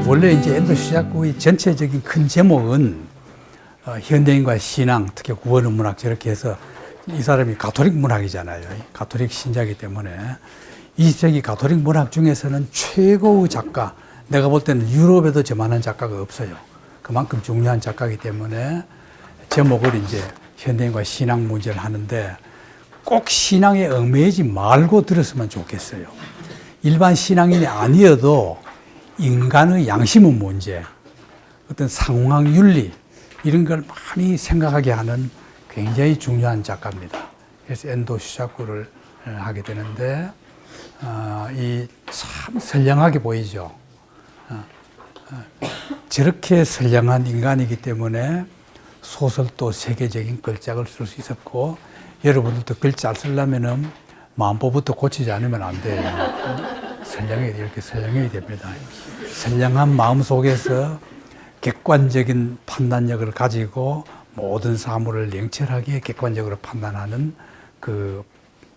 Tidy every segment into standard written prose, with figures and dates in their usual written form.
원래 이제 엔도 슈자쿠의 전체적인 큰 제목은 현대인과 신앙, 특히 구원의 문학 저렇게 해서 이 사람이 가톨릭 문학이잖아요. 가톨릭 신자이기 때문에 20세기 가톨릭 문학 중에서는 최고의 작가, 내가 볼 때는 유럽에도 저만한 작가가 없어요. 그만큼 중요한 작가이기 때문에 제목을 이제 현대인과 신앙 문제를 하는데 꼭 신앙에 얽매이지 말고 들었으면 좋겠어요. 일반 신앙인이 아니어도 인간의 양심의 문제, 어떤 상황 윤리 이런 걸 많이 생각하게 하는 굉장히 중요한 작가입니다. 그래서 엔도 슈자쿠를 하게 되는데 이 참 선량하게 보이죠. 저렇게 선량한 인간이기 때문에 소설도 세계적인 걸작을 쓸 수 있었고, 여러분들도 글자 쓰려면은 마음법부터 고치지 않으면 안 돼요. 이렇게 선량해야 됩니다. 선량한 마음 속에서 객관적인 판단력을 가지고 모든 사물을 냉철하게 객관적으로 판단하는 그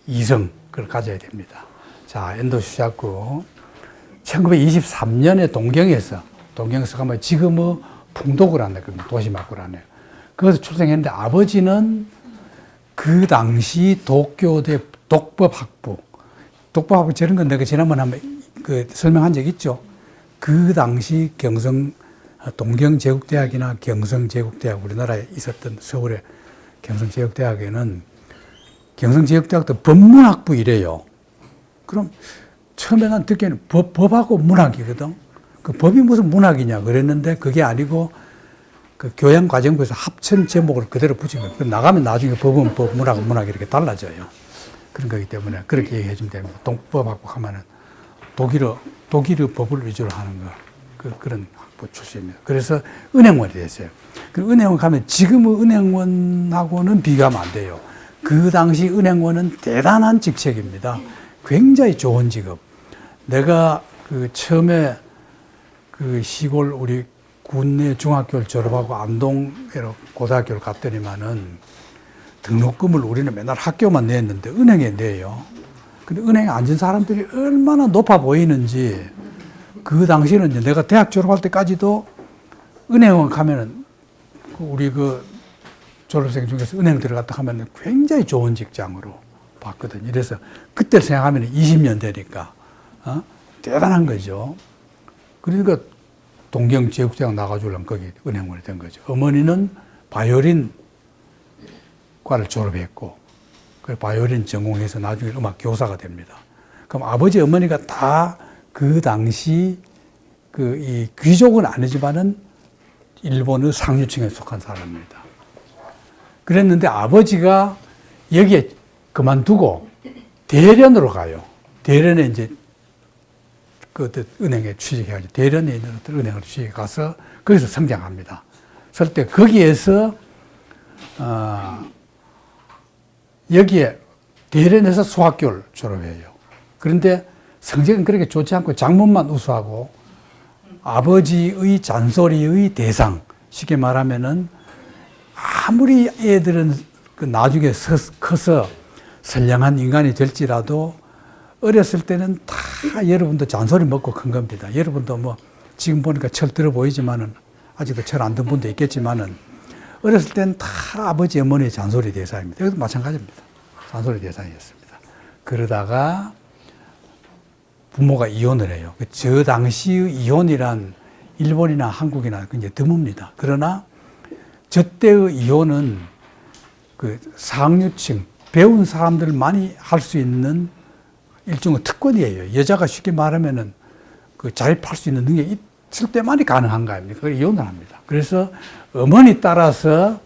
이성을 가져야 됩니다. 자, 엔도 슈자쿠 1923년에 동경에서 가면 지금의 풍도구라는 겁니다. 도시막구라네요. 거기서 출생했는데 아버지는 그 당시 도쿄대 독법학부 저런 건 내가 지난번에 한번 설명한 적 있죠. 그 당시 동경제국대학이나 경성제국대학, 우리나라에 있었던 서울의 경성제국대학에는 경성제국대학도 법문학부 이래요. 그럼 처음에 난 듣기에는 법하고 문학이거든. 그 법이 무슨 문학이냐 그랬는데 그게 아니고 그 교양과정부에서 합천 제목을 그대로 붙이면 나가면 나중에 법은 법, 문학은 문학 이렇게 달라져요. 그런 거기 때문에 그렇게 얘기해 주면 됩니다. 동법하고 하면은 독일의 법을 위주로 하는 거. 그런 학부 출신입니다. 그래서 은행원이 됐어요. 그 은행원 가면 지금의 은행원하고는 비교하면 안 돼요. 그 당시 은행원은 대단한 직책입니다. 굉장히 좋은 직업. 내가 처음에 시골 우리 군내 중학교를 졸업하고 안동으로 고등학교를 갔더니만은 등록금을 우리는 맨날 학교만 냈는데 은행에 내요. 근데 은행에 앉은 사람들이 얼마나 높아 보이는지, 그 당시에는 이제 내가 대학 졸업할 때까지도 은행원 가면은 우리 졸업생 중에서 은행 들어갔다 하면 굉장히 좋은 직장으로 봤거든요. 그래서 그때를 생각하면 20년 되니까 대단한 거죠. 그러니까 동경제국대학 나가주려면 거기 은행원이 된 거죠. 어머니는 바이올린과를 졸업했고, 그 바이올린 전공해서 나중에 음악 교사가 됩니다. 그럼 아버지 어머니가 다 그 당시 이 귀족은 아니지만은 일본의 상류층에 속한 사람입니다. 그랬는데 아버지가 여기에 그만두고 대련으로 가요. 대련에 이제 은행에 취직해가지고 대련에 있는 어떤 은행을 취직해 가서 거기서 성장합니다. 그럴 때 거기에서 여기에 대련에서 수학교를 졸업해요. 그런데 성적은 그렇게 좋지 않고 작문만 우수하고 아버지의 잔소리의 대상, 쉽게 말하면은 아무리 애들은 나중에 커서 선량한 인간이 될지라도 어렸을 때는 다 여러분도 잔소리 먹고 큰 겁니다. 여러분도 지금 보니까 철 들어 보이지만은 아직도 철 안 든 분도 있겠지만은 어렸을 때는 다 아버지 어머니의 잔소리 대상입니다. 여기도 마찬가지입니다. 잔소리 대상이었습니다. 그러다가 부모가 이혼을 해요. 저 당시의 이혼이란 일본이나 한국이나 굉장히 드뭅니다. 그러나 저 때의 이혼은 상류층, 배운 사람들만이 할 수 있는 일종의 특권이에요. 여자가 쉽게 말하면은 자립할 수 있는 능력이 있을 때만이 가능한 거 아닙니까? 그걸 이혼을 합니다. 그래서 어머니 따라서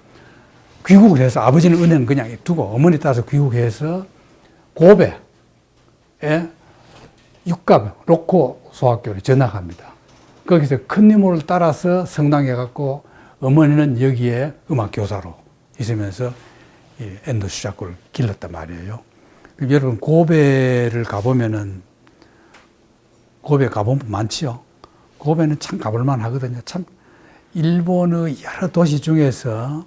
귀국을 해서, 아버지는 은행 그냥 두고 어머니 따라서 귀국해서 고베에 육갑 로코 소학교를 전학합니다. 거기서 큰 이모를 따라서 성당해갖고 어머니는 여기에 음악 교사로 있으면서 엔도 슈자쿠를 길렀단 말이에요. 여러분 고베를 가보면은, 고베 가본 분 많지요. 고베는 참 가볼만 하거든요. 참 일본의 여러 도시 중에서,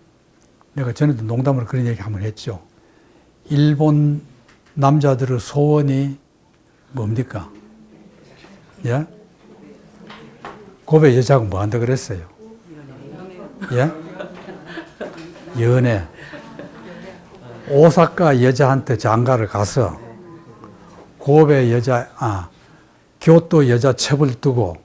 내가 전에도 농담으로 그런 얘기 한번 했죠. 일본 남자들의 소원이 뭡니까? 예? 고베 여자하고 뭐 한다 그랬어요? 예? 연애. 오사카 여자한테 장가를 가서 고베 여자, 교토 여자 첩을 두고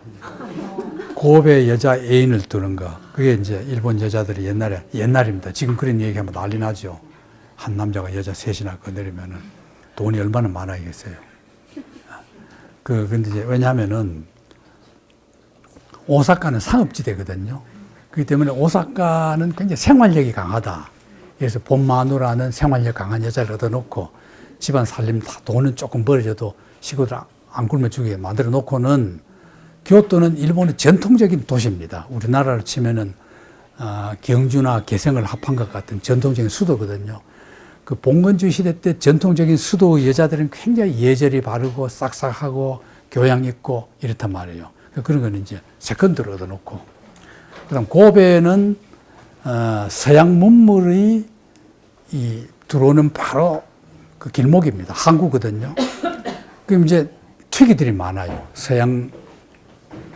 고베 여자 애인을 두는 거. 그게 이제 일본 여자들이 옛날입니다. 지금 그런 얘기하면 난리 나죠. 한 남자가 여자 셋이나 거느리면은 돈이 얼마나 많아야겠어요. 근데 이제 왜냐하면은 오사카는 상업지대거든요. 그렇기 때문에 오사카는 굉장히 생활력이 강하다. 그래서 본 마누라는 생활력 강한 여자를 얻어놓고 집안 살림 다 돈은 조금 벌어져도 시골을 안 굶어 죽게 만들어 놓고는 교토는 일본의 전통적인 도시입니다. 우리나라로 치면은 경주나 개성을 합한 것 같은 전통적인 수도거든요. 그 봉건주 시대 때 전통적인 수도 여자들은 굉장히 예절이 바르고 싹싹하고 교양 있고 이렇단 말이에요. 그런 거는 이제 세컨드로 얻어놓고. 그 다음 고베는 서양 문물이 들어오는 바로 그 길목입니다. 항구거든요. 그럼 이제 투기들이 많아요. 서양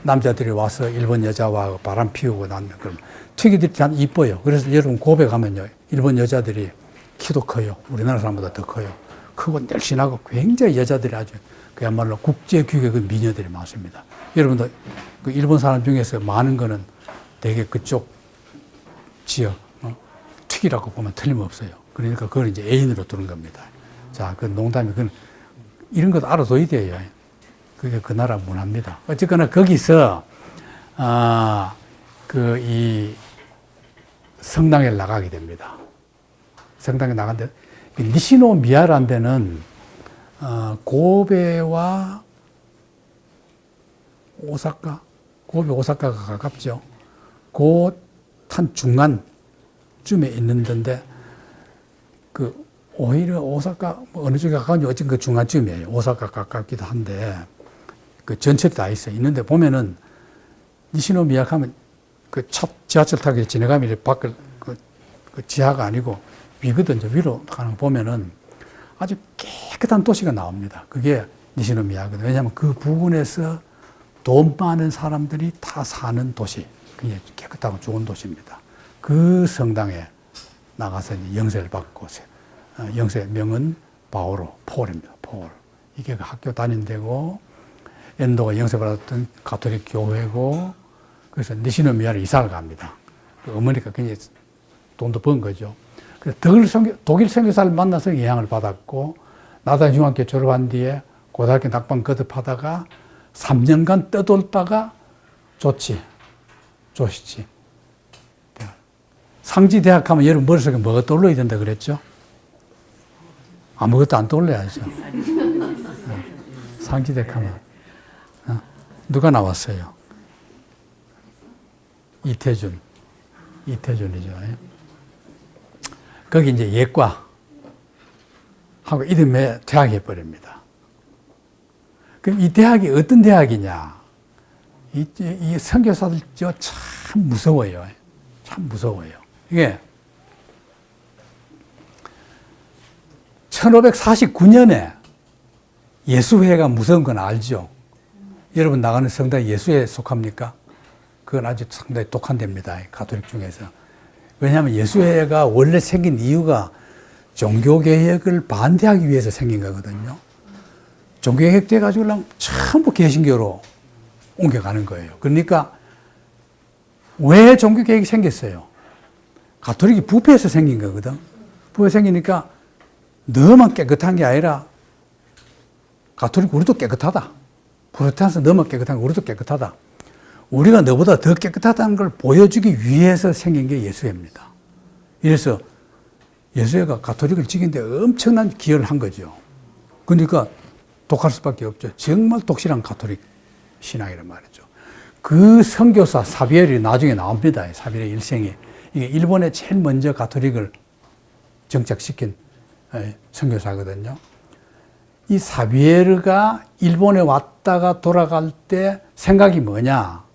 남자들이 와서 일본 여자와 바람 피우고 나면 그럼 투기들이 다 이뻐요. 그래서 여러분 고베 가면요. 일본 여자들이 키도 커요. 우리나라 사람보다 더 커요. 크고 날씬하고 굉장히 여자들이 아주 그야말로 국제 규격의 미녀들이 많습니다. 여러분도 그 일본 사람 중에서 많은 거는 되게 그쪽 지역, 튀기라고 보면 틀림없어요. 그러니까 그걸 이제 애인으로 두는 겁니다. 자, 그 농담이, 이런 것도 알아둬야 돼요. 그게 그 나라 문화입니다. 어쨌거나 거기서, 이 성당에 나가게 됩니다. 성당에 나간데, 니시노 미야라는 데는, 고베와 오사카, 고베 오사카가 가깝죠. 한 중간쯤에 있는 데인데, 오히려 오사카, 어느 쪽에 가까운지 어쨌든 그 중간쯤이에요. 오사카 가깝기도 한데, 전철이 다 있어요. 있는데 보면은, 니시노미야 가면 첫 지하철 타고 지나가면 밖을, 지하가 아니고 위거든요. 위로 가는 거 보면은 아주 깨끗한 도시가 나옵니다. 그게 니시노미야거든요. 왜냐하면 그 부근에서 돈 많은 사람들이 다 사는 도시. 굉장히 깨끗하고 좋은 도시입니다. 그 성당에 나가서 영세를 받고, 영세 명은 바오로, 폴입니다. 폴. 이게 그 학교 다닌 데고, 엔도가 영세받았던 가톨릭 교회고, 그래서 니시노미야로 이사를 갑니다. 그 어머니가 굉장히 돈도 번 거죠. 그래서 독일 선교사를 만나서 영향을 받았고, 나단 중학교 졸업한 뒤에 고등학교 낙방 거듭하다가 3년간 떠돌다가 조시지. 상지대학 하면 여러분 머릿속에 뭐가 떠올라야 된다 그랬죠? 아무것도 안 떠올려야죠. 상지대학 하면. 누가 나왔어요? 이태준이죠. 거기 이제 예과 하고 이듬해 대학에 버립니다. 그럼 이 대학이 어떤 대학이냐? 이 선교사들 참 무서워요. 참 무서워요. 이게 1549년에 예수회가 무서운 건 알죠? 여러분 나가는 성당이 예수회에 속합니까? 그건 아주 상당히 독한 데입니다. 가톨릭 중에서. 왜냐하면 예수회가 원래 생긴 이유가 종교개혁을 반대하기 위해서 생긴 거거든요. 종교개혁 돼가지고 전부 개신교로 옮겨가는 거예요. 그러니까 왜 종교개혁이 생겼어요? 가톨릭이 부패해서 생긴 거거든. 부패 생기니까 너만 깨끗한 게 아니라 가톨릭 우리도 깨끗하다. 프로테스탄트 너만 깨끗한 게 우리도 깨끗하다. 우리가 너보다 더 깨끗하다는 걸 보여주기 위해서 생긴 게 예수회입니다. 그래서 예수회가 가톨릭을 지키는데 엄청난 기여를 한 거죠. 그러니까 독할 수밖에 없죠. 정말 독실한 가톨릭 신앙이란 말이죠. 그 선교사 사비엘이 나중에 나옵니다. 사비엘의 일생에. 이게 일본에 제일 먼저 가톨릭을 정착시킨 선교사거든요. 이 사비에르가 일본에 왔다가 돌아갈 때 생각이 뭐냐?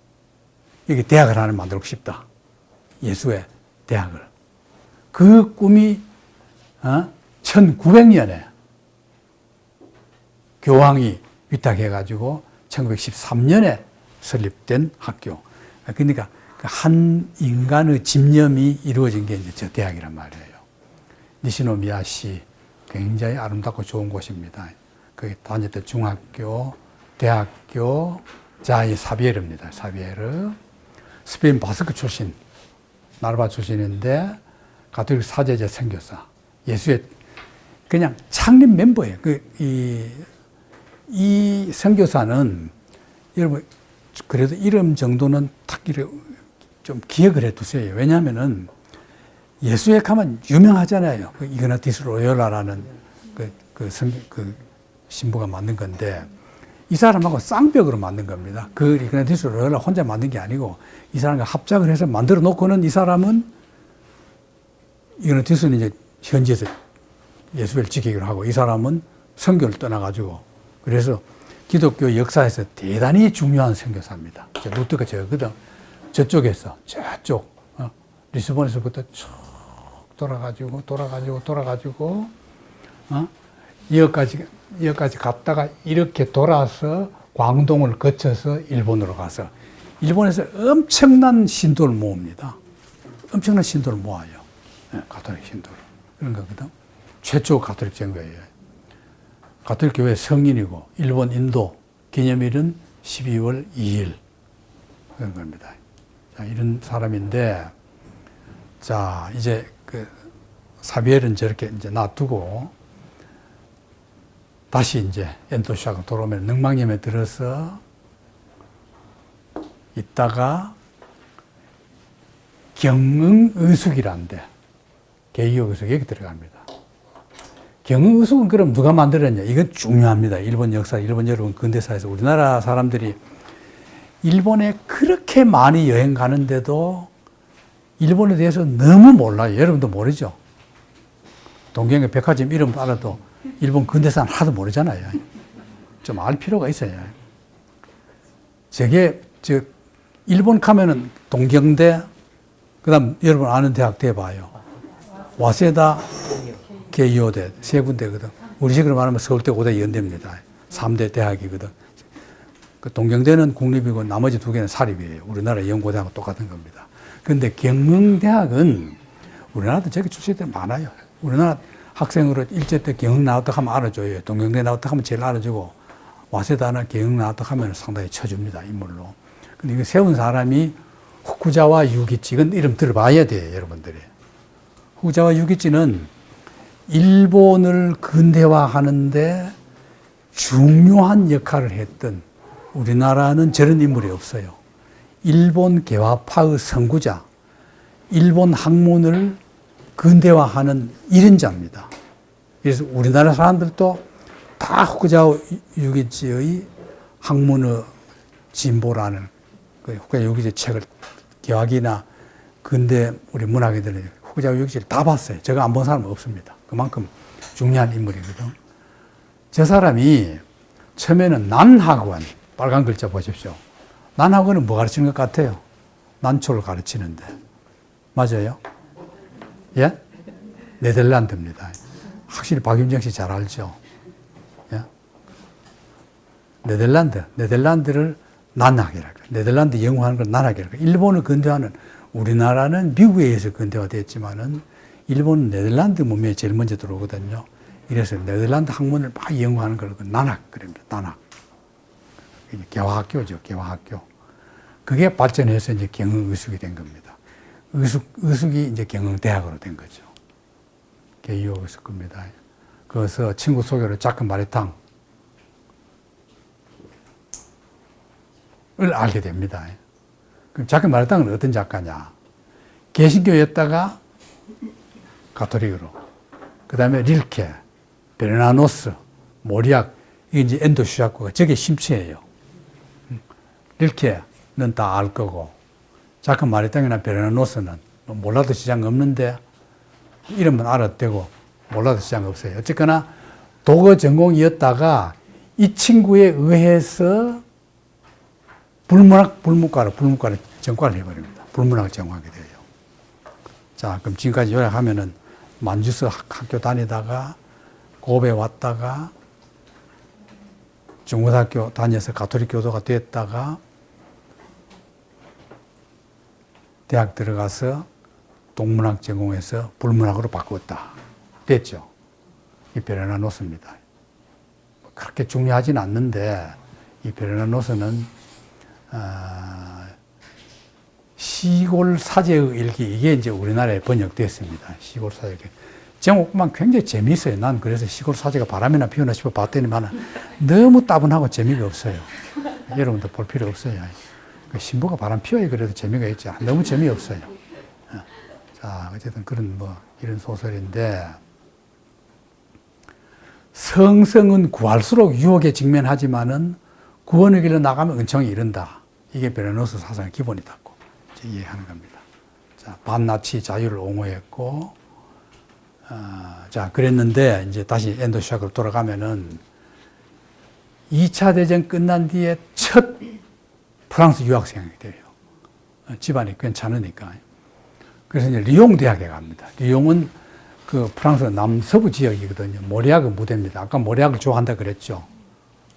여기 대학을 하나 만들고 싶다. 예수의 대학을. 그 꿈이 1900년에 교황이 위탁해가지고 1913년에 설립된 학교. 그러니까 한 인간의 집념이 이루어진 게 이제 저 대학이란 말이에요. 니시노미야시 굉장히 아름답고 좋은 곳입니다. 거기 다녔던 중학교, 대학교, 자, 이 사비에르입니다. 사비에르. 스페인 바스크 출신, 나르바 출신인데 가톨릭 사제제 선교사, 예수의 그냥 창립 멤버예요. 이 선교사는 여러분 그래도 이름 정도는 딱 좀 기억을 해두세요. 왜냐하면은 예수에 가면 유명하잖아요. 이그나티스 로요라라는 그 신부가 만든 건데 이 사람하고 쌍벽으로 만든 겁니다. 그 이그나티스 로요라 혼자 만든 게 아니고 이 사람과 합작을 해서 만들어 놓고는 이 사람은 이그나티스는 이제 현지에서 예수를 지키기로 하고 이 사람은 선교를 떠나가지고 그래서 기독교 역사에서 대단히 중요한 선교사입니다. 루트가 저거거든. 저쪽에서 저쪽 리스본에서부터 쭉 돌아가지고 여기까지 갔다가 이렇게 돌아서 광동을 거쳐서 일본으로 가서 일본에서 엄청난 신도를 모읍니다. 엄청난 신도를 모아요. 가톨릭 신도를. 그런 거거든. 최초 가톨릭 정교회예요. 가톨릭 교회 성인이고 일본 인도 기념일은 12월 2일 그런 겁니다. 자, 이런 사람인데 자, 이제 그 사비엘은 저렇게 이제 놔두고 다시 이제 엔토시아가 돌아오면 능망염에 들어서 있다가 경응의숙이란데 개의의숙 여기 들어갑니다. 경응의숙은 그럼 누가 만들었냐? 이건 중요합니다. 일본 역사, 일본 여러분 근대사에서 우리나라 사람들이 일본에 그렇게 많이 여행 가는데도 일본에 대해서 너무 몰라요. 여러분도 모르죠? 동경의 백화점 이름 알아도 일본 근대사는 하나도 모르잖아요. 좀 알 필요가 있어요. 일본 가면은 동경대, 그 다음 여러분 아는 대학 대봐요. 와세다, 게이오대, 세 군데거든. 우리식으로 말하면 서울대, 고대, 연대입니다. 3대 대학이거든. 그 동경대는 국립이고 나머지 두 개는 사립이에요. 우리나라 연고대하고 똑같은 겁니다. 그런데 경흥대학은 우리나라도 저기 출신들 많아요. 우리나라 학생으로 일제 때 경흥 나왔다 하면 알아줘요. 동경대 나왔다 하면 제일 알아주고 와세다나 경흥 나왔다 하면 상당히 쳐줍니다. 인물로. 근데 이거 세운 사람이 후쿠자와 유기치. 이건 이름 들어봐야 돼요. 여러분들이. 후쿠자와 유기치는 일본을 근대화하는데 중요한 역할을 했던 우리나라는 저런 인물이 없어요. 일본 개화파의 선구자, 일본 학문을 근대화하는 일인자입니다. 그래서 우리나라 사람들도 다 후쿠자와 유기치의 학문의 진보라는 후쿠자와 유기치 책을 개화기나 근대 우리 문학인들은 후쿠자와 유기치를 다 봤어요. 제가 안 본 사람은 없습니다. 그만큼 중요한 인물이거든. 저 사람이 처음에는 난학원, 빨간 글자 보십시오. 난학원은 뭐 가르치는 것 같아요? 난초를 가르치는데. 맞아요? 예? 네덜란드입니다. 확실히 박윤정 씨 잘 알죠? 예? 네덜란드를 난학이라고 해요. 네덜란드 영어하는 걸 난학이라고 해요. 일본을 근대화하는, 우리나라는 미국에 의해서 근대화됐지만은 일본은 네덜란드 문명에 제일 먼저 들어오거든요. 이래서 네덜란드 학문을 막 연구하는 걸 난학, 그럽니다. 난학. 개화학교죠, 개화학교. 그게 발전해서 이제 경흥의숙이 된 겁니다. 의숙이 이제 경흥대학으로 된 거죠. 개의학에서 겁니다. 거기서 친구 소개로 작은 마라탕을 알게 됩니다. 그럼 작은 마라탕은 어떤 작가냐? 개신교였다가 가톨릭으로. 그 다음에 릴케, 베르나노스, 모리악, 이게 이제 엔도슈아코가 저게 심취예요. 릴케는 다 알 거고, 작은 마라탕이나 베르나노스는 몰라도 지장 없는데, 이름은 알아대고, 몰라도 지장 없어요. 어쨌거나, 독어 전공이었다가, 이 친구에 의해서 불문과를 전과를 해버립니다. 불문학을 전공하게 돼요. 자, 그럼 지금까지 요약하면은, 만주스 학교 다니다가, 고베 왔다가, 중고등학교 다녀서 가톨릭 교도가 됐다가, 대학 들어가서 동문학 전공해서 불문학으로 바꾸었다. 됐죠. 이 베르나 노스입니다. 그렇게 중요하진 않는데 이 베르나 노스는 시골 사제의 일기, 이게 이제 우리나라에 번역됐습니다. 시골 사제 일기. 제목만 굉장히 재미있어요. 난 그래서 시골 사제가 바람이나 피우나 싶어 봤더니만 너무 따분하고 재미가 없어요. 여러분도 볼 필요 없어요. 신부가 바람 피워야 그래도 재미가 있죠. 너무 재미없어요. 자, 어쨌든 그런 이런 소설인데, 성성은 구할수록 유혹에 직면하지만은 구원의 길로 나가면 은총이 이른다. 이게 베르노스 사상의 기본이다고 이해하는 겁니다. 자, 반나치 자유를 옹호했고, 자, 그랬는데, 이제 다시 엔도시아크로 돌아가면은 2차 대전 끝난 뒤에 첫 프랑스 유학생이 돼요. 집안이 괜찮으니까. 그래서 이제 리옹 대학에 갑니다. 리옹은 그 프랑스 남서부 지역이거든요. 모리아크 무대입니다. 아까 모리아크를 좋아한다 그랬죠.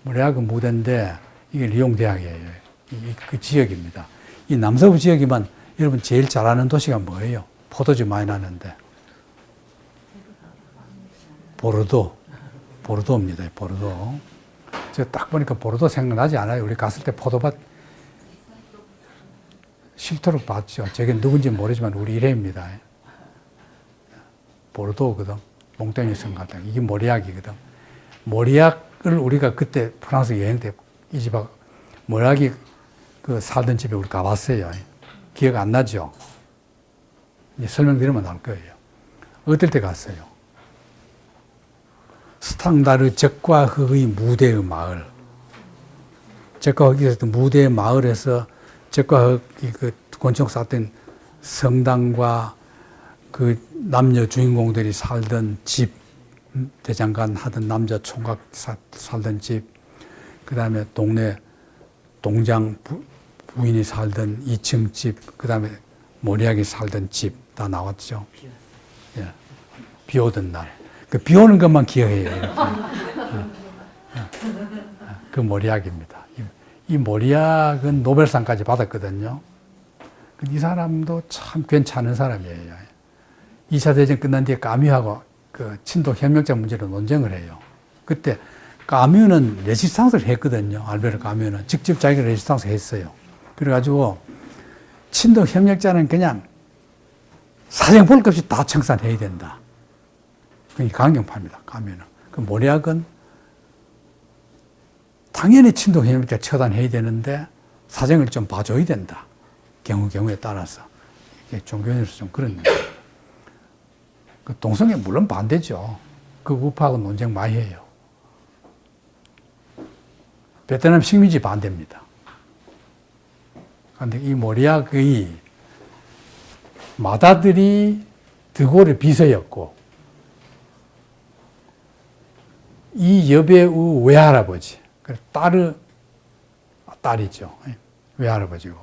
모리아크 무대인데 이게 리옹 대학이에요. 그 지역입니다. 이 남서부 지역이면 여러분 제일 잘 아는 도시가 뭐예요? 포도주 많이 나는데. 보르도입니다. 보르도. 제가 딱 보니까 보르도 생각나지 않아요? 우리 갔을 때 포도밭 실토록 봤죠. 저게 누군지 모르지만 우리 일회입니다. 보르도거든. 몽땅이 있은 것 같아요. 이게 모리약이거든. 모리약을 우리가 그때 프랑스 여행 때 이 집 모리약이 그 살던 집에 우리 가봤어요. 기억 안 나죠? 이제 설명드리면 알 거예요. 어떨 때 갔어요? 스탕다르 적과흑의 무대의 마을. 적과흑에서 무대의 마을에서 적과흑이 그 권총 쐈던 성당과 그 남녀 주인공들이 살던 집, 대장간 하던 남자 총각 살던 집, 그 다음에 동네 동장 부인이 살던 2층 집, 그 다음에 모리약이 살던 집 다 나왔죠. 예. 비 오던 날. 그 비 오는 것만 기억해요. 그 모리약입니다. 이 모리약은 노벨상까지 받았거든요. 이 사람도 참 괜찮은 사람이에요. 2차 대전 끝난 뒤에 까뮤하고 그 친도 협력자 문제로 논쟁을 해요. 그때 까뮤는 레지스탕스를 했거든요. 알베르 까뮤는 직접 자기가 레지스탕스 했어요. 그래가지고 친도 협력자는 그냥 사정 볼 것 없이 다 청산해야 된다. 그게 강경파입니다. 까뮤는. 그 모리약은 당연히 친도 협력자 처단해야 되는데 사정을 좀 봐줘야 된다. 경우에 따라서. 이게 종교에서 좀 그런. 그 동성애 물론 반대죠. 그 우파하고 논쟁 많이 해요. 베트남 식민지 반대입니다. 그런데 이 모리약의 맏아들이 드골의 비서였고, 이 여배우 외할아버지, 딸이죠. 외할아버지고.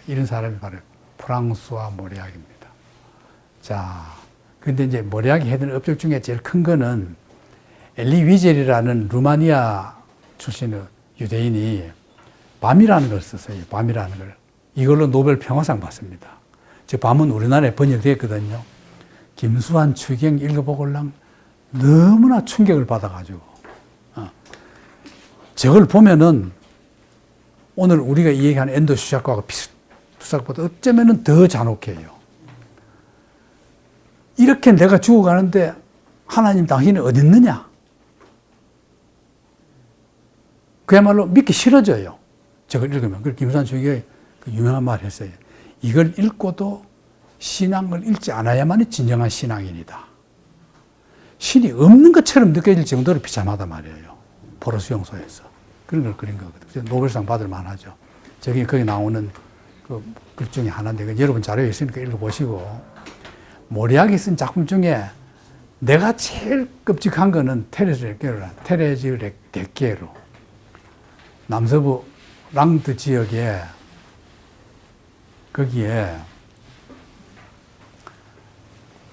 이런 사람이 바로 프랑스와 모리약입니다. 자, 근데 이제 모리약이 해둔 업적 중에 제일 큰 거는 엘리 위젤이라는 루마니아 출신의 유대인이 밤이라는 걸 썼어요. 밤이라는 걸. 이걸로 노벨 평화상 받습니다. 저 밤은 우리나라에 번역됐거든요. 김수환, 추경 읽어보걸랑 너무나 충격을 받아가지고. 저걸 보면은 오늘 우리가 이 얘기하는 엔도슈샤크하고 비슷하고보다 어쩌면은 더 잔혹해요. 이렇게 내가 죽어가는데 하나님 당신은 어디 있느냐? 그야말로 믿기 싫어져요. 저걸 읽으면. 그래서 김수환 추기의 그 유명한 말을 했어요. 이걸 읽고도 신앙을 읽지 않아야만이 진정한 신앙인이다. 신이 없는 것처럼 느껴질 정도로 비참하단 말이에요. 포로 수용소에서. 그런 걸 그린 거거든요. 노벨상 받을 만하죠. 저기 거기 나오는 그 글 중에 하나인데 여러분 자료에 있으니까 읽어보시고, 모리약이 쓴 작품 중에 내가 제일 끔찍한 거는 테레즈 데케로 남서부 랑드 지역에 거기에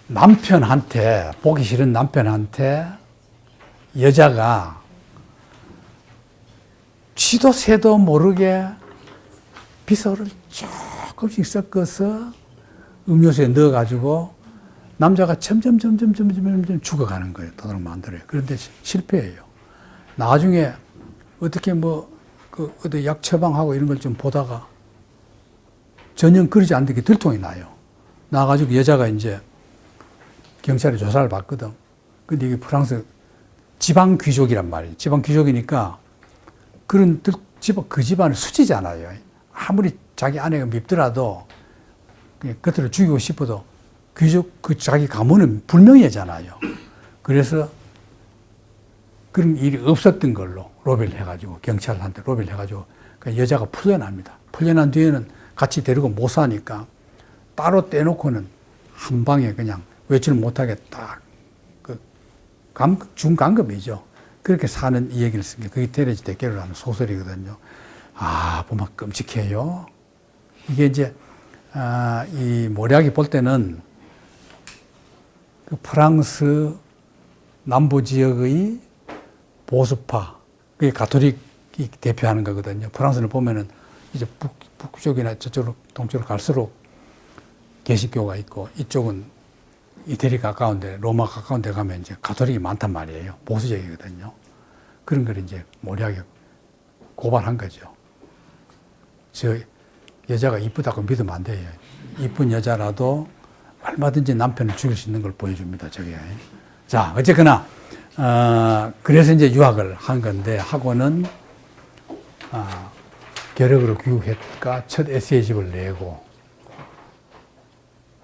남편한테, 보기 싫은 남편한테 여자가 쥐도 새도 모르게 비서를 쭉 조금씩 섞어서 음료수에 넣어가지고 남자가 점점 죽어가는 거예요. 도둑을 만들어요. 그런데 실패해요. 나중에 어떻게 어디 약 처방하고 이런 걸 좀 보다가 전혀 그러지 않게 들통이 나요. 나가지고 여자가 이제 경찰에 조사를 받거든. 근데 이게 프랑스 지방 귀족이란 말이에요. 지방 귀족이니까 그 집안을 수치잖아요. 아무리 자기 아내가 밉더라도 그냥 그들을 죽이고 싶어도 귀족 자기 가문은 불명예잖아요. 그래서 그런 일이 없었던 걸로 로비를 해가지고 경찰한테 로비를 해가지고 그 여자가 풀려납니다. 풀려난 뒤에는 같이 데리고 못 사니까 따로 떼놓고는 한 방에 그냥 외출 못하게 딱 중간급이죠. 그렇게 사는 이 얘기를 쓴 게 그게 테레지 데케르라는 하는 소설이거든요. 보면 끔찍해요. 이게 이제 이 모략이 볼 때는 그 프랑스 남부 지역의 보수파, 그게 가톨릭이 대표하는 거거든요. 프랑스를 보면은 이제 북쪽이나 저쪽으로 동쪽으로 갈수록 개신교가 있고 이쪽은 이태리 가까운데 로마 가까운데 가면 이제 가톨릭이 많단 말이에요. 보수적이거든요. 그런 걸 이제 모략에 고발한 거죠. 저 여자가 이쁘다고 믿으면 안 돼요. 이쁜 여자라도 얼마든지 남편을 죽일 수 있는 걸 보여줍니다. 저게. 자, 어쨌거나 그래서 이제 유학을 한 건데 하고는 결핵으로 귀국했가 첫 에세이집을 내고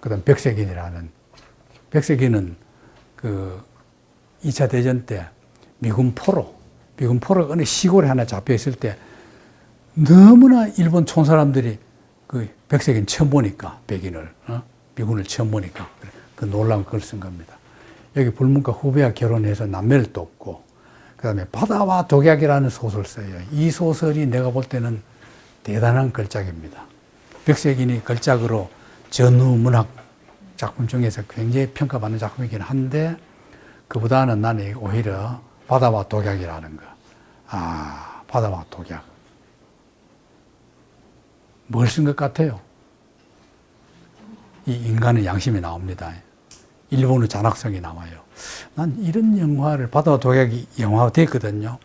그다음 백색인은 그 2차 대전 때 미군 포로가 어느 시골에 하나 잡혀 있을 때 너무나 일본 촌사람들이 그 백색인 처음 보니까 미군을 처음 보니까 그 놀라운 걸 쓴 겁니다. 여기 불문과 후배와 결혼해서 남매를 돕고 그다음에 바다와 독약이라는 소설 써요. 이 소설이 내가 볼 때는 대단한 걸작입니다. 백색인이 걸작으로 전후 문학 작품 중에서 굉장히 평가받는 작품이긴 한데 그보다는 나는 오히려 바다와 독약이라는 거. 바다와 독약. 뭘 쓴 것 같아요? 이 인간의 양심이 나옵니다. 일본의 잔악성이 나와요. 난 이런 영화를, 바다와 독약이 영화가 됐거든요.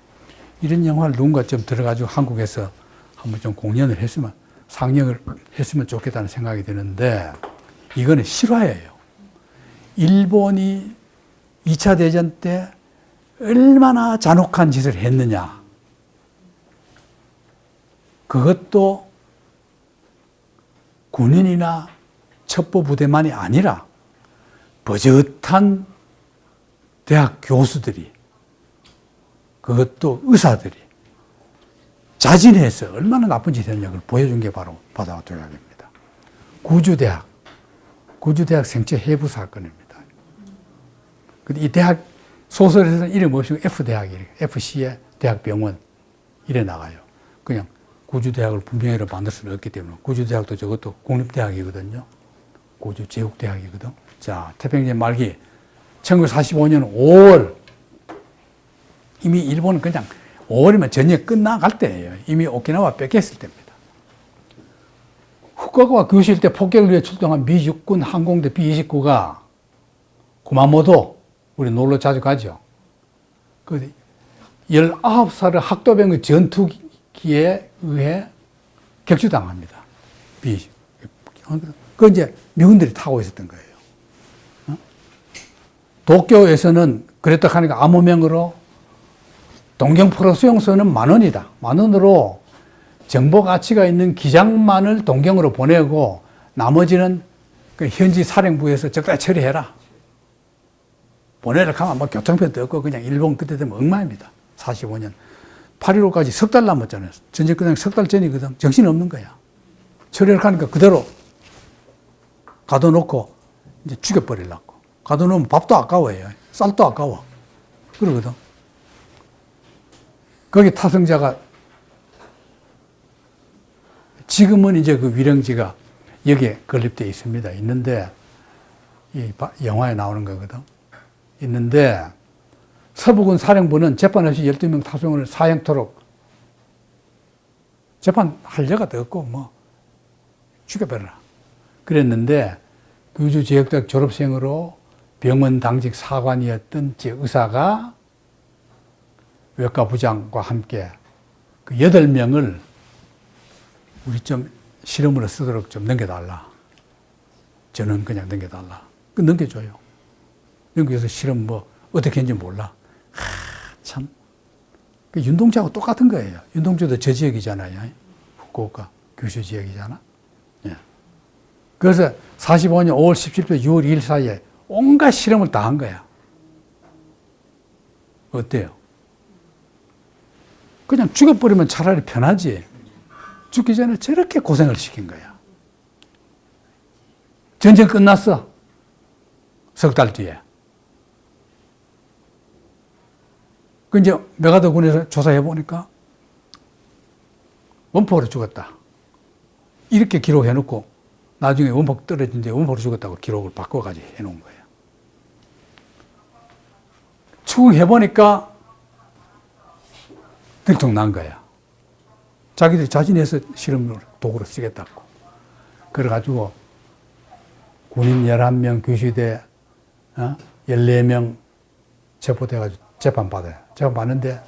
이런 영화를 누군가 좀 들어가지고 한국에서 한번 좀 공연을 했으면, 상영을 했으면 좋겠다는 생각이 드는데, 이거는 실화예요. 일본이 2차 대전 때 얼마나 잔혹한 짓을 했느냐. 그것도 군인이나 첩보부대만이 아니라 버젓한 대학 교수들이, 그것도 의사들이 자진해서 얼마나 나쁜 짓을 했냐고 보여준 게 바로 바다와 독약입니다. 구주대학 생체 해부 사건입니다. 근데 이 대학 소설에서는 이름 없이 F대학이에요. FC의 대학병원 이래 나가요. 그냥 구주대학을 분명히로 만들 수는 없기 때문에. 구주대학도 저것도 국립대학이거든요. 구주제국대학이거든. 자, 태평양 말기 1945년 5월, 이미 일본은 그냥 5월이면 전쟁 끝나갈 때예요. 이미 오키나와 뺏겼을 때입니다. 후쿠오카와 규슈일 때 폭격을 위해 출동한 미 육군 항공대 B-29가 구마모토, 우리 놀러 자주 가죠. 그 19살의 학도병의 전투기에 의해 격추당합니다. 그 이제 미군들이 타고 있었던 거예요. 도쿄에서는 그랬다 하니까 암호명으로 동경포로 수용소는 10,000원이다. 10,000원으로 정보 가치가 있는 기장만을 동경으로 보내고 나머지는 그 현지 사령부에서 적당히 처리해라. 보내라 하면 뭐 교통편도 없고 그냥 일본 그때 되면 엉망입니다. 45년. 8.15까지 석 달 남았잖아요. 전쟁 끝나기 석 달 전이거든. 정신이 없는 거야. 처리를 하니까 그대로 가둬놓고 이제 죽여버리려고. 가둬놓으면 밥도 아까워요. 쌀도 아까워. 그러거든. 거기 타성자가 지금은 이제 그 위령지가 여기에 건립되어 있습니다. 있는데 이 영화에 나오는 거거든. 있는데 서부군 사령부는 재판 없이 12명 타성을 사형토록 재판할 여가 더 없고 뭐 죽여버려라. 그랬는데 규주제역대학 졸업생으로 병원 당직 사관이었던 제 의사가 외과 부장과 함께 그 8명을 우리 좀 실험으로 쓰도록 좀 넘겨달라. 저는 그냥 넘겨달라. 그 넘겨줘요. 넘겨서 실험 뭐 어떻게 했는지 몰라. 참. 그 윤동주하고 똑같은 거예요. 윤동주도 저 지역이잖아요. 후쿠오카 규슈 지역이잖아. 예. 그래서 45년 5월 17일, 6월 2일 사이에 온갖 실험을 다 한 거야. 어때요? 그냥 죽여버리면 차라리 편하지. 죽기 전에 저렇게 고생을 시킨 거야. 전쟁 끝났어. 석 달 뒤에. 그 이제 메가더 군에서 조사해 보니까 원폭으로 죽었다. 이렇게 기록해 놓고 나중에 원폭 떨어진 뒤에 원폭으로 죽었다고 기록을 바꿔가지고 해 놓은 거예요. 추궁해 보니까 들통난 거야. 자기들이 자진해서 실험 도구로 쓰겠다고. 그래가지고 군인 11명, 규슈대 14명 체포돼가지고 재판받아요. 재판받는데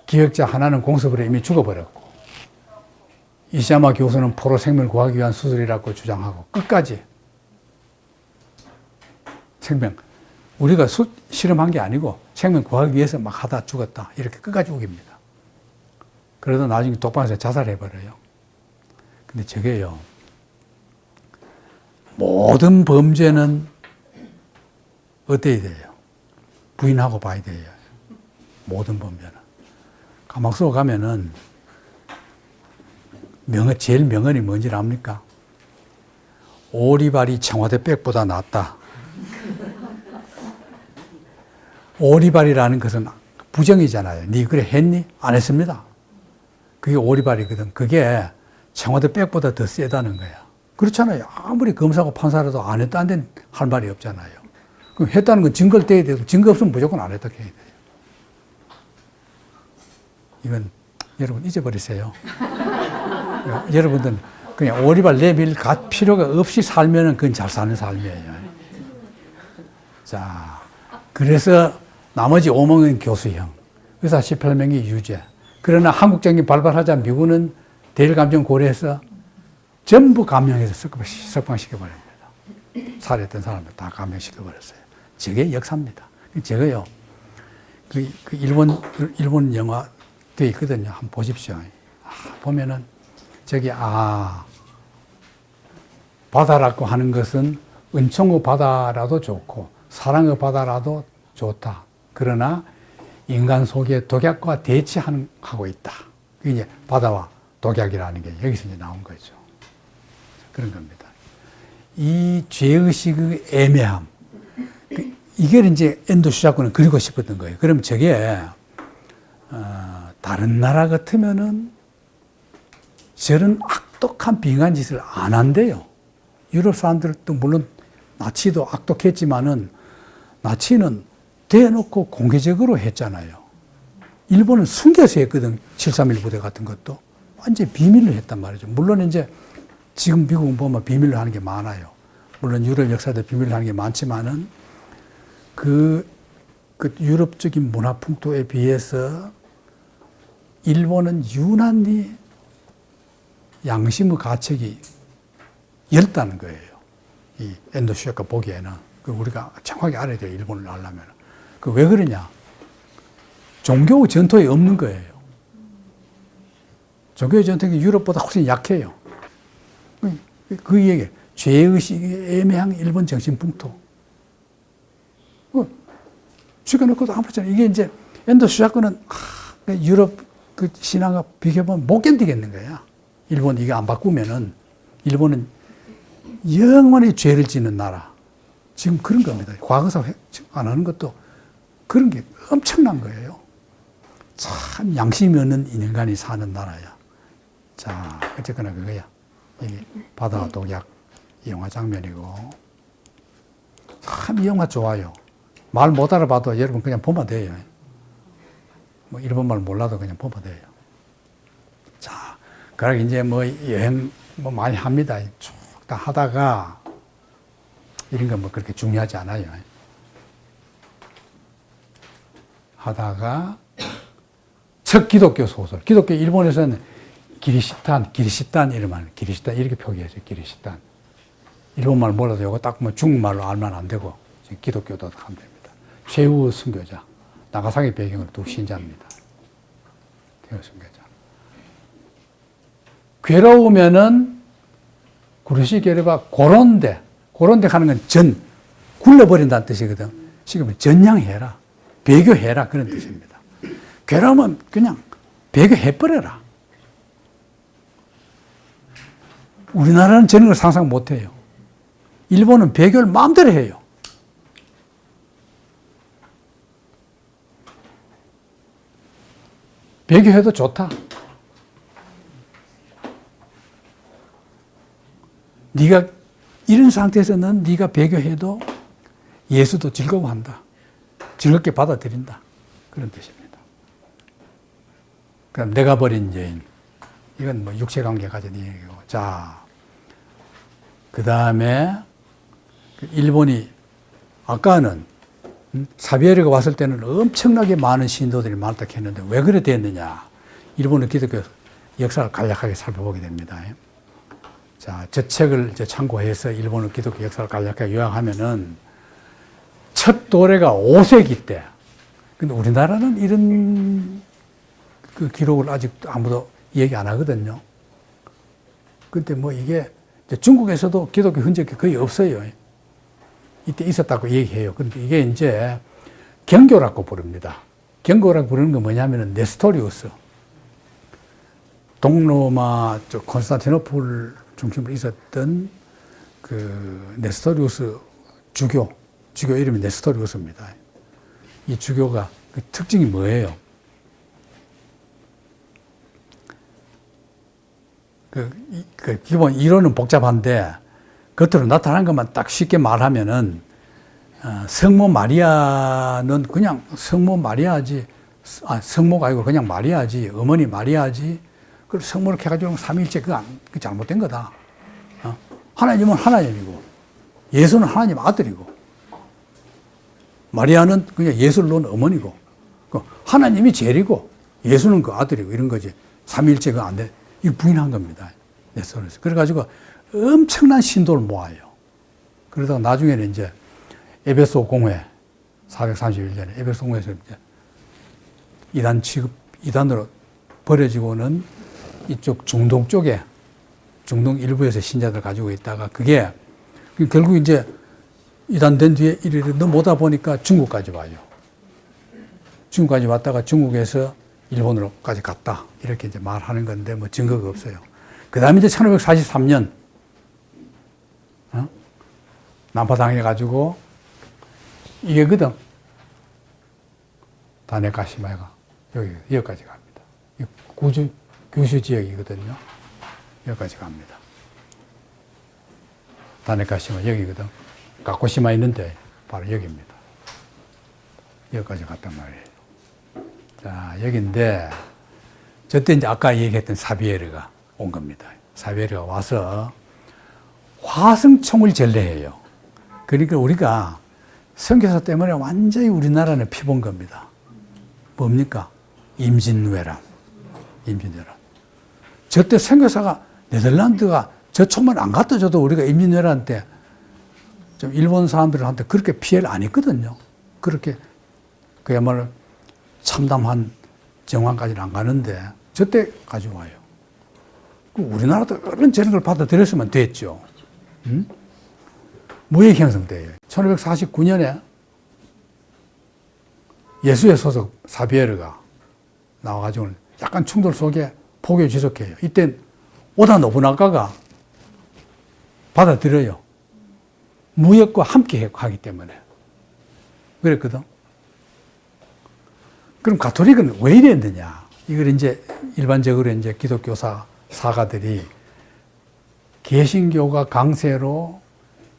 기획자 하나는 공소불에 이미 죽어버렸고 이시야마 교수는 포로 생명을 구하기 위한 수술이라고 주장하고 끝까지 생명, 우리가 실험한 게 아니고 생명 구하기 위해서 막 하다 죽었다. 이렇게 끝까지 우깁니다. 그러다 나중에 독방에서 자살해버려요. 근데 저게요, 모든 범죄는 어때야 돼요? 부인하고 봐야 돼요. 모든 범죄는. 가막소 가면은 제일 명언이 뭔지 압니까? 오리발이 청와대 백보다 낫다. 오리발이라는 것은 부정이잖아요. 니 그래 했니? 안 했습니다. 그게 오리발이거든. 그게 청와대 백보다 더 세다는 거야. 그렇잖아요. 아무리 검사고 판사라도 안 했다는 데는 할 말이 없잖아요. 그럼 했다는 건 증거를 떼야 되고 증거 없으면 무조건 안 했다 해야 돼요. 이건 여러분 잊어버리세요. 여러분들은 그냥 오리발 내밀 갈 필요가 없이 살면은 그건 잘 사는 삶이에요. 자, 그래서 나머지 5명은 교수형, 의사 18명이 유죄. 그러나 한국적인 발발하자 미국은 대일감정 고려해서 전부 감형해서 석방시켜버립니다. 살해했던 사람들 다 감형시켜버렸어요. 저게 역사입니다. 제가요, 그 일본 영화 돼 있거든요. 한번 보십시오. 보면은 저기 바다라고 하는 것은 은총의 바다라도 좋고 사랑의 바다라도 좋다. 그러나 인간 속에 독약과 대치하고 있다. 그게 이제 바다와 독약이라는 게 여기서 이제 나온 거죠. 그런 겁니다. 이 죄의식의 애매함, 이걸 이제 엔도 슈자쿠는 그리고 싶었던 거예요. 그럼 저게 다른 나라 같으면은 저런 악독한 빙한 짓을 안 한대요. 유럽 사람들도 물론 나치도 악독했지만은 나치는 대놓고 공개적으로 했잖아요. 일본은 숨겨서 했거든. 731 부대 같은 것도 완전히 비밀로 했단 말이죠. 물론 이제 지금 미국은 보면 비밀로 하는 게 많아요. 물론 유럽 역사도 비밀로 하는 게 많지만은 그 유럽적인 문화 풍토에 비해서 일본은 유난히 양심의 가책이 엷다는 거예요. 이 엔도 슈자쿠 보기에는. 우리가 정확하게 알아야 돼요. 일본을 알려면. 왜 그러냐? 종교 전통이 없는 거예요. 종교 전통이 유럽보다 훨씬 약해요. 그 얘기, 죄의식이 애매한 일본 정신 풍토. 죽여놓고도 아무렇잖아요. 이게 이제 엔도 슈자쿠는 유럽 그 신앙과 비교해보면 못 견디겠는 거야. 일본 이게 안 바꾸면은 일본은 영원히 죄를 짓는 나라. 지금 그런 겁니다. 과거사 안 하는 것도 그런 게 엄청난 거예요. 참 양심이 없는 인간이 사는 나라야. 자, 어쨌거나 그거야. 이게 바다와 독약 이 영화 장면이고. 참 이 영화 좋아요. 말 못 알아봐도 여러분 그냥 보면 돼요. 일본말 몰라도 그냥 보면 돼요. 자, 그러고 이제 여행 뭐 많이 합니다. 쭉 다 하다가 이런 건 뭐 그렇게 중요하지 않아요. 하다가 첫 기독교 소설. 기독교 일본에서는 기리시탄 이름을 기리시탄 이렇게 표기해서 기리시탄. 일본말 몰라도 이거 딱 뭐 중국말로 알면 안 되고 기독교도 하면 됩니다. 최후 선교자. 나가사키 배경으로 두 신자입니다. 최후 선교자. 괴로우면은 구르시 게르바 고론데 하는 건 굴러버린다는 뜻이거든. 지금 전향해라. 배교해라. 그런 뜻입니다. 괴로우면 그냥 배교해버려라. 우리나라는 저런 걸 상상 못 해요. 일본은 배교를 마음대로 해요. 배교해도 좋다. 네가 이런 상태에서는 네가 배교해도 예수도 즐거워한다. 즐겁게 받아들인다. 그런 뜻입니다. 그럼 내가 버린 여인. 이건 뭐 육체관계 가진 얘기고. 자, 그 다음에 일본이 아까는 사비에르가 왔을 때는 엄청나게 많은 신도들이 많다 했는데 왜 그래 됐느냐. 일본의 기독교 역사를 간략하게 살펴보게 됩니다. 자, 저 책을 이제 참고해서 일본의 기독교 역사를 간략하게 요약하면은 첫 도래가 5세기 때. 근데 우리나라는 이런 그 기록을 아직 아무도 얘기 안 하거든요. 근데 뭐 이게 중국에서도 기독교 흔적이 거의 없어요. 이때 있었다고 얘기해요. 근데 이게 이제 경교라고 부릅니다. 경교라고 부르는 건 뭐냐면은 네스토리우스. 동로마, 콘스탄티노플 중심으로 있었던 그 네스토리우스 주교 이름이 네스토리우스입니다. 이 주교가 그 특징이 뭐예요? 그 기본 이론은 복잡한데 겉으로 나타난 것만 딱 쉽게 말하면은 성모 마리아는 그냥 성모 마리아지, 성모가 아니고 그냥 마리아지, 어머니 마리아지. 그걸 성모를 해가지고 삼위일체 그거 잘못된 거다. 하나님은 하나님이고 예수는 하나님 아들이고 마리아는 그냥 예수를 놓은 어머니고 하나님이 제일이고 예수는 그 아들이고 이런 거지. 삼위일체 그거 안 돼. 이거 부인한 겁니다. 네스토리우스. 그래가지고 엄청난 신도를 모아요. 그러다가 나중에는 이제 에베소 공회 431년에 에베소 공회에서 이제 이단으로 버려지고는 이쪽 중동 쪽에 중동 일부에서 신자들 가지고 있다가 그게 결국 이제 이단된 뒤에 이르르 넘어오다 보니까 중국까지 와요. 중국까지 왔다가 중국에서 일본으로까지 갔다. 이렇게 이제 말하는 건데 뭐 증거가 없어요. 그 다음에 이제 1543년, 난파당해가지고 이게거든. 다네카시마가 여기까지 갑니다. 규슈 지역이거든요. 여기까지 갑니다. 다네카시마 여기거든. 가코시마 있는데 바로 여기입니다. 여기까지 갔단 말이에요. 자, 여기인데 저때 이제 아까 얘기했던 사비에르가 온 겁니다. 사비에르가 와서 화승총을 전래해요. 그러니까 우리가 선교사 때문에 완전히 우리나라는 피본 겁니다. 뭡니까? 임진왜란. 저때 선교사가 네덜란드가 저 총만 안 갖다 줘도 우리가 임진왜란 때 좀 일본 사람들한테 그렇게 피해를 안 했거든요. 그렇게 그야말로 참담한 정황까지는 안 가는데 저때 가져와요. 우리나라도 그런 저런 걸 받아들였으면 됐죠. 응? 무역 형성돼요. 1549년에 예수의 소속 사비에르가 나와가지고 약간 충돌 속에 포교 지속해요. 이때 오다 노부나가가 받아들여요. 무역과 함께 하기 때문에. 그랬거든. 그럼 가톨릭은 왜 이랬느냐? 이걸 이제 일반적으로 이제 기독교사 사가들이 개신교가 강세로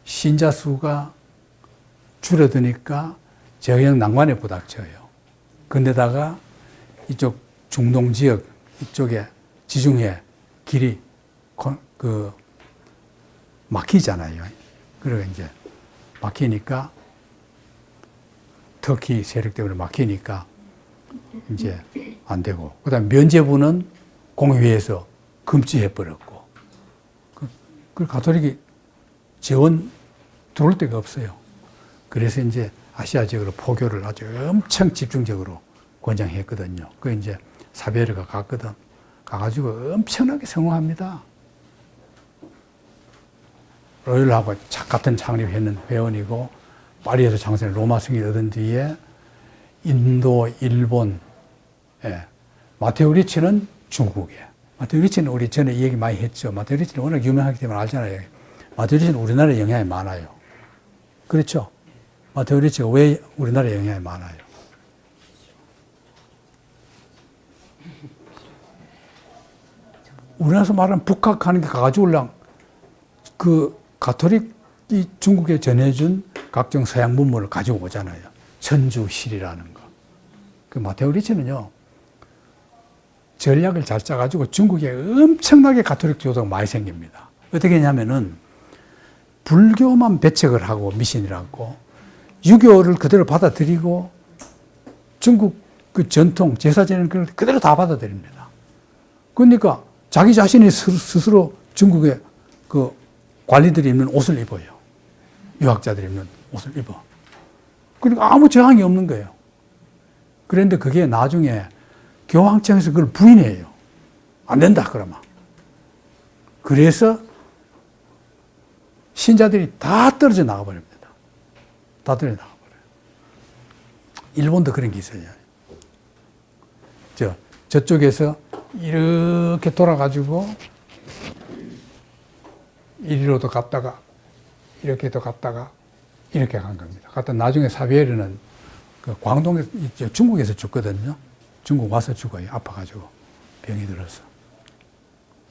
신자 수가 줄어드니까 저형 낭만에 부닥쳐요. 근데다가 이쪽 중동 지역 이쪽에 지중해 길이 그 막히잖아요. 그리고 이제 막히니까 터키 세력 때문에 막히니까 이제 안 되고, 그다음 면죄부는 공회에서 금지해 버렸고, 그 가톨릭이 재원 들어올 데가 없어요. 그래서 이제 아시아 지역으로 포교를 아주 엄청 집중적으로 권장했거든요. 그 이제 사베르가 갔거든. 가가지고 엄청나게 성공합니다. 로율하고 같은 창립했는 회원이고, 파리에서 장성을 로마 승리 얻은 뒤에 인도, 일본, 마테오 리치는 중국에. 마테오 리치는 우리 전에 이 얘기 많이 했죠. 마테오 리치는 워낙 유명하기 때문에 알잖아요. 마테오 리치는 우리나라에 영향이 많아요. 그렇죠? 마테오 리치가 왜 우리나라에 영향이 많아요? 우리나라에서 말하는 북학하는 게 가가지고 그 가톨릭이 중국에 전해준 각종 서양 문물을 가지고 오잖아요. 천주실이라는 거. 그 마테오 리치는요, 전략을 잘 짜가지고 중국에 엄청나게 가톨릭 교도가 많이 생깁니다. 어떻게 했냐면은 불교만 배척을 하고 미신이라고 유교를 그대로 받아들이고 중국 그 전통 제사 지내는 걸 그대로 다 받아들입니다. 그러니까 자기 자신이 스스로 중국의 그 관리들이 입는 옷을 입어요. 유학자들이 입는 옷을 입어. 그러니까 아무 저항이 없는 거예요. 그런데 그게 나중에 교황청에서 그걸 부인해요. 안 된다, 그러면. 그래서 신자들이 다 떨어져 나가버립니다. 다 떨어져 나가버려요. 일본도 그런 게 있어요. 저쪽에서 이렇게 돌아가지고 이리로도 갔다가 이렇게도 갔다가 이렇게 간 겁니다. 갔다 나중에 사비에르는 그 광동에 중국에서 죽거든요. 중국 와서 죽어요. 아파가지고 병이 들어서.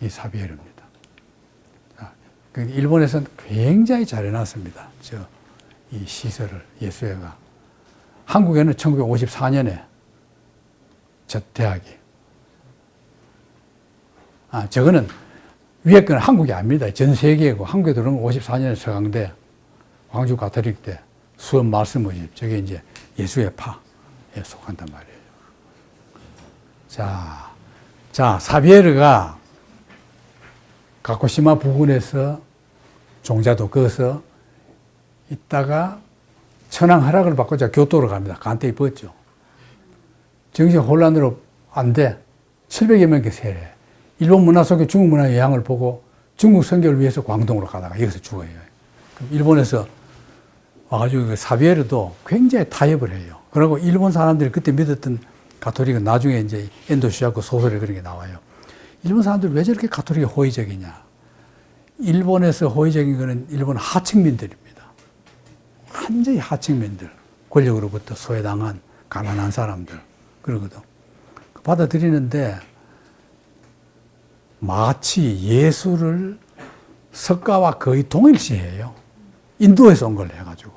이 사비에르입니다. 일본에서는 굉장히 잘 해놨습니다. 이 시설을, 예수회가. 한국에는 1954년에 저 대학이. 저거는 위에 거는 한국이 아닙니다. 전 세계고, 한국에 들어온 54년에 서강대, 광주 가톨릭대, 수업 말씀 모집, 저게 이제 예수회파에 속한단 말이에요. 자, 사비에르가 가쿠시마 부근에서 종자도 그어서 있다가 천황 허락을 받고 교토로 갑니다. 간테 입었죠. 정신 혼란으로 안 돼. 700여 명께 세례. 일본 문화 속에 중국 문화의 영향을 보고 중국 선교를 위해서 광동으로 가다가 여기서 죽어요. 그럼 일본에서 와가지고 사비에르도 굉장히 타협을 해요. 그리고 일본 사람들이 그때 믿었던 가톨릭은 나중에 이제 엔도시아코 소설에 그런 게 나와요. 일본 사람들이 왜 저렇게 가톨릭이 호의적이냐. 일본에서 호의적인 거는 일본 하층민들입니다. 완전히 하층민들. 권력으로부터 소외당한 가난한 사람들. 그러거든. 받아들이는데 마치 예수를 석가와 거의 동일시해요. 인도에서 온 걸 해가지고.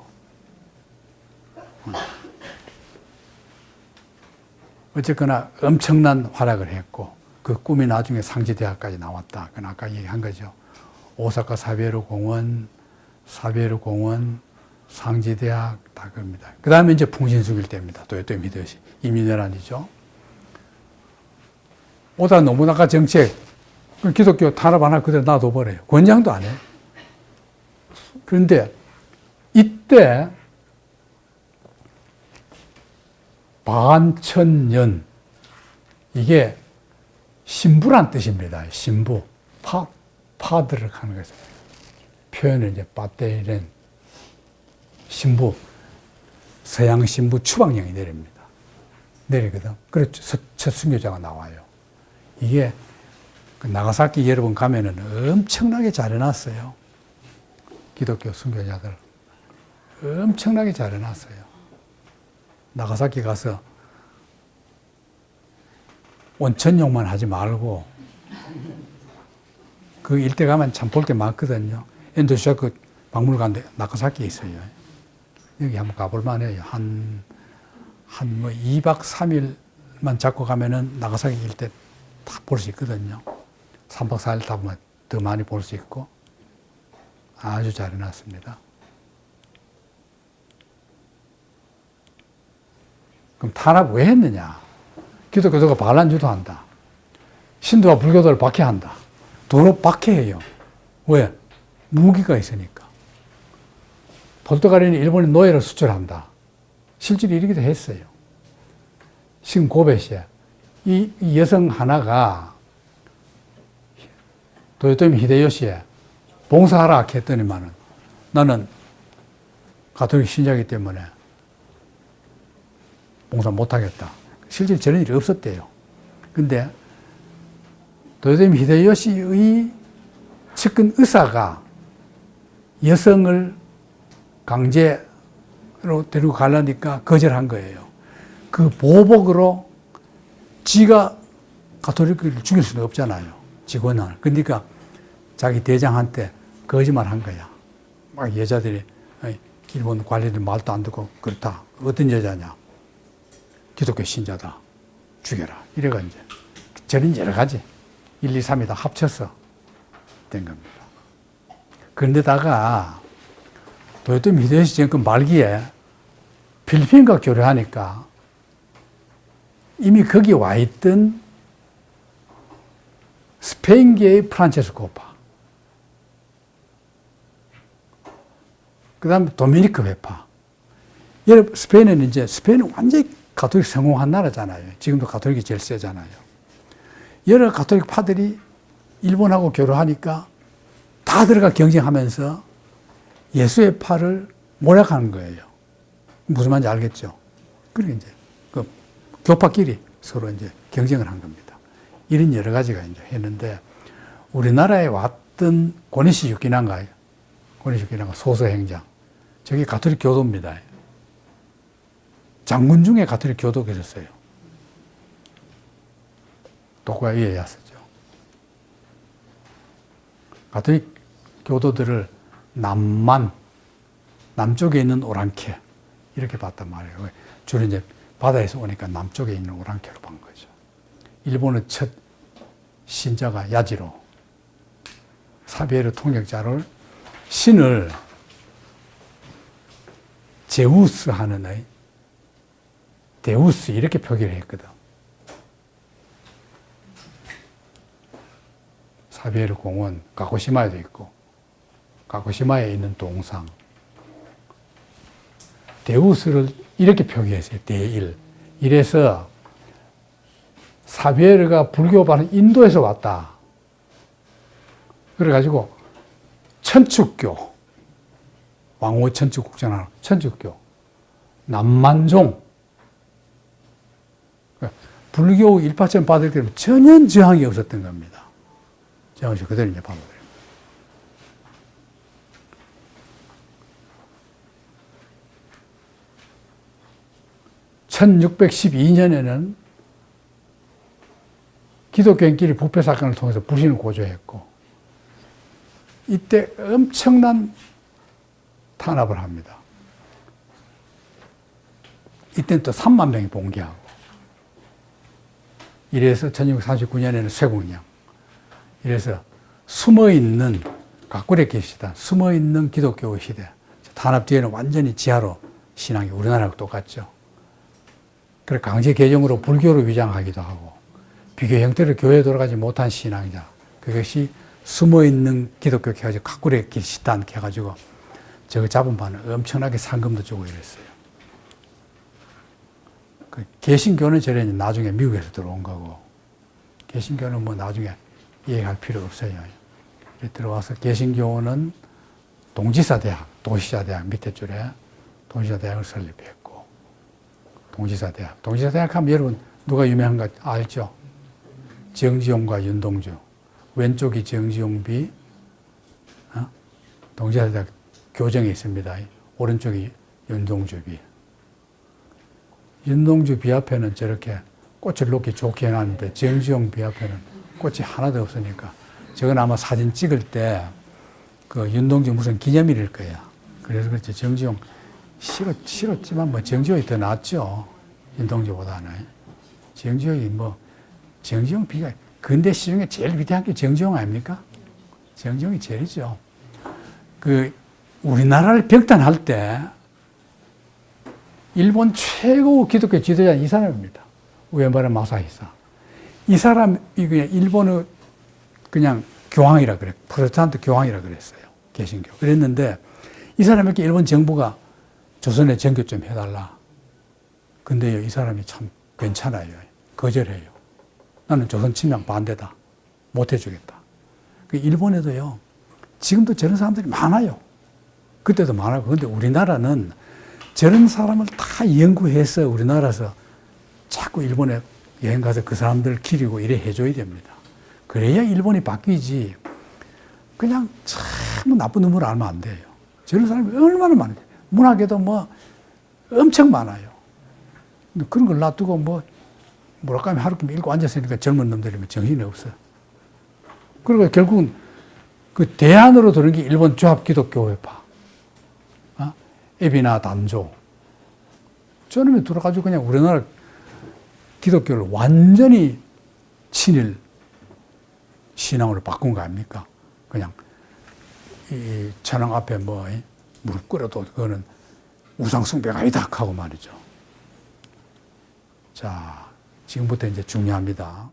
어쨌거나 엄청난 활약을 했고 그 꿈이 나중에 상지대학까지 나왔다. 그건 아까 얘기한 거죠. 오사카 사베르 공원, 상지대학 다 그럽니다. 그 다음에 이제 풍신수길 때입니다. 도요토미 히데요시. 이민열란이죠. 오다 노부나가 정책, 기독교 탄압 하나 그대로 놔둬버려요. 권장도 안 해요. 그런데 이때 반천년, 이게 신부란 뜻입니다. 신부. 파드를 하는 거죠. 표현을 이제 파테이렌, 신부, 서양 신부 추방령이 내립니다. 내리거든. 그래서 첫 순교자가 나와요. 이게 나가사키 여러분 가면은 엄청나게 잘 해놨어요. 기독교 순교자들. 엄청나게 잘 해놨어요. 나가사키 가서 온천욕만 하지 말고 그 일대 가면 참 볼 게 많거든요. 엔도시아코 박물관도 나가사키에 있어요. 여기 한번 가볼 만해요. 한 2박 3일만 잡고 가면은 나가사키 일대 다 볼 수 있거든요. 3박 4일 다 보면 더 많이 볼 수 있고 아주 잘 해놨습니다. 그럼 탄압 왜 했느냐? 기독교도가 반란주도 한다. 신도와 불교도를 박해한다. 도로 박해해요. 왜? 무기가 있으니까. 포르투갈인이 일본의 노예를 수출한다. 실제로 이러기도 했어요. 지금 고베시에 이 여성 하나가 도요토미 히데요시에 봉사하라 했더니만은 나는 가톨릭 신자이기 때문에 봉사 못하겠다. 실제로 저런 일이 없었대요. 근데 도요토미 히데요시의 측근 의사가 여성을 강제로 데리고 가려니까 거절한 거예요. 그 보복으로 지가 가톨릭을 죽일 수는 없잖아요. 직원을. 그러니까 자기 대장한테 거짓말 한 거야. 막 여자들이 일본 관리들 말도 안 듣고 그렇다. 어떤 여자냐? 기독교 신자다. 죽여라. 이래가 이제 저는 여러 가지 1, 2, 3이 다 합쳐서 된 겁니다. 그런데다가 도요토미 히데요시 정권 말기에 필리핀과 교류하니까 이미 거기 와 있던 스페인계의 프란체스코 파, 그 다음에 도미니크 회파. 스페인은 완전히 가톨릭 성공한 나라잖아요. 지금도 가톨릭이 제일 세잖아요. 여러 가톨릭 파들이 일본하고 교류하니까 다 들어가 경쟁하면서 예수의 파를 모략하는 거예요. 무슨 말인지 알겠죠? 그러니까 이제 그 교파끼리 서로 이제 경쟁을 한 겁니다. 이런 여러 가지가 이제 했는데 우리나라에 왔던 고니시 유키나가 소서행장, 저게 가톨릭 교도입니다. 장군 중에 가톨릭 교도 계셨어요. 도쿠가 이에야스죠. 가톨릭 교도들을 남쪽에 있는 오랑캐 이렇게 봤단 말이에요. 주로 이제 바다에서 오니까 남쪽에 있는 오랑캐로 본 거죠. 일본의 첫 신자가 야지로, 사비에르 통역자를 신을 제우스 하는 데우스 이렇게 표기를 했거든. 사비에르 공원 가고시마에도 있고 가고시마에 있는 동상 데우스를 이렇게 표기했어요. 대일. 이래서 사비에르가 불교반은 인도에서 왔다. 그래가지고 천축교, 왕호 천축 국전하는 천축교, 남만종, 불교 일파천 받을 때는 전혀 저항이 없었던 겁니다. 제가 그대로 이제 받아들여요. 1612년에는 기독교인끼리 부패 사건을 통해서 불신을 고조했고, 이때 엄청난 탄압을 합니다. 이때는 또 3만 명이 봉기하고, 이래서 1639년에는 쇠공령, 이래서 숨어있는, 가꾸레 계시다, 숨어있는 기독교 시대, 탄압 뒤에는 완전히 지하로 신앙이 우리나라하고 똑같죠. 그래서 강제 개정으로 불교로 위장하기도 하고, 비교 형태로 교회에 돌아가지 못한 신앙이다. 그것이 숨어있는 기독교 해가지고 가꾸레 길시단 해가지고 저거 잡은 바는 엄청나게 상금도 주고 이랬어요. 그 개신교는 저래 나중에 미국에서 들어온 거고, 개신교는 뭐 나중에 이해할 필요 없어요. 들어와서 개신교는 동지사대학, 도시사대학 밑에 줄에 동지사대학을 설립했고, 동지사대학 하면 여러분 누가 유명한 거 알죠? 정지용과 윤동주. 왼쪽이 정지용비, 동지사대학 교정에 있습니다. 오른쪽이 윤동주비. 윤동주 비 앞에는 저렇게 꽃을 놓기 좋게 해놨는데 정지용 비 앞에는 꽃이 하나도 없으니까 저건 아마 사진 찍을 때 그 윤동주 무슨 기념일일 거야. 그래서 그렇지. 정지용 싫었지만 뭐 정지용이 더 낫죠. 윤동주보다는. 정지용이 정지용 비가 근대 시 중에 제일 위대한 게 정지용 아닙니까? 정정이 제일이죠. 그 우리나라를 병탄할 때 일본 최고 기독교 지도자 이 사람입니다. 우에마라 마사히사. 이 사람이 그냥 일본의 그냥 교황이라 그래. 프로테스탄트 교황이라 그랬어요. 개신교. 그랬는데 이 사람에게 일본 정부가 조선에 정교 좀 해달라. 근데요, 이 사람이 참 괜찮아요. 거절해요. 나는 조선 침략 반대다. 못 해주겠다. 일본에도요, 지금도 저런 사람들이 많아요. 그때도 많았고. 근데 우리나라는 저런 사람을 다 연구해서 우리나라에서 자꾸 일본에 여행 가서 그 사람들 기리고 이래 해줘야 됩니다. 그래야 일본이 바뀌지. 그냥 참 나쁜 놈을 알면 안 돼요. 저런 사람이 얼마나 많아요. 문학에도 뭐 엄청 많아요. 근데 그런 걸 놔두고 뭐 무라카미 하루키미 읽고 앉았으니까 젊은 놈들이 정신이 없어요. 그리고 결국은 그 대안으로 들은 게 일본 조합 기독교회파. 에비나 단조. 저놈이 들어가지고 그냥 우리나라 기독교를 완전히 친일 신앙으로 바꾼 거 아닙니까? 그냥 이 천황 앞에 뭐 무릎 꿇어도 그거는 우상숭배가 아니다 하고 말이죠. 자, 지금부터 이제 중요합니다.